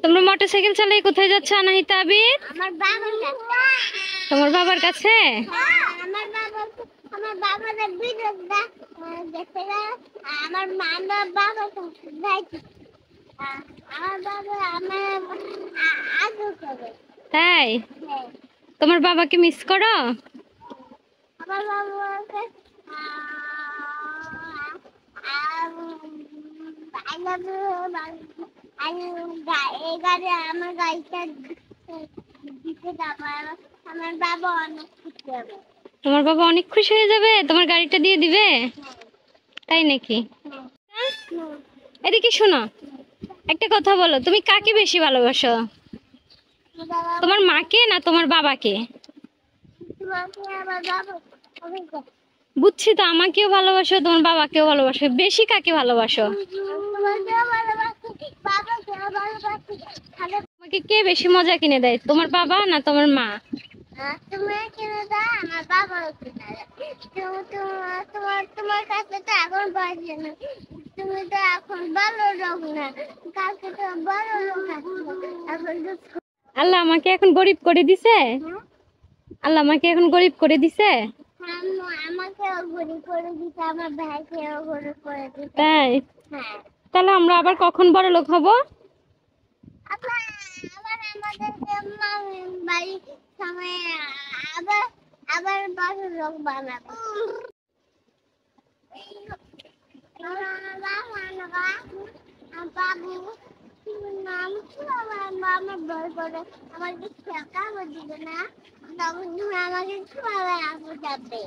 তোমরা মোটরসাইকেল চালিয়ে কোথায় যাচ্ছ অনাহিতা আবির? আমার বাবার কাছে। তোমার বাবার কাছে? আমার বাবার বিরোধটা দেখতে আমার বাবা যাইছে। আমার বাবা আমার আদর করে। তাই? তোমার বাবাকে মিস করো? আমার বাবাকে I love you. আমার গাড়িটা দিতে যাবো। আমার বাবা অনেক খুশি হবে। তোমার বাবা অনেক খুশি হয়ে যাবে তোমার গাড়িটা দিয়ে দিবে? তাই নাকি? এদিকে শোনো, একটা কথা বলো, তুমি কাকে বেশি ভালোবাসো? তোমার মাকে না তোমার বাবাকে? বুঝছি তো, আমাকেও ভালোবাসো তোমার বাবাকেও ভালোবাসো, বেশি কাকে ভালোবাসো? তোমাকে কে বেশি মজা কিনে দেয়, তোমার বাবা না তোমার মা? তোমার কাছে তো এখন বাজে না, তুমি তো এখন ভালো লোক না, কালকে তো ভালো লোক এখন। আল্লাহ আমাকে এখন গরিব করে দিছে? আল্লাহ আমাকে এখন গরিব করে দিছে? আমাকেও গরিব করে দিছে, আমার ভাইকেও গরিব করে দিছে। তাই? হ্যাঁ। তাহলে আমরা আবার কখন বড় লোক হব? আবার আমাদের বাড়ির সময় আবার আবার বড় লোক বানাবো। বাবু নাম কি? আমার বই করে আমাকে টাকা দিবে না, তখন আমাকে কিভাবে আসবো যাবে।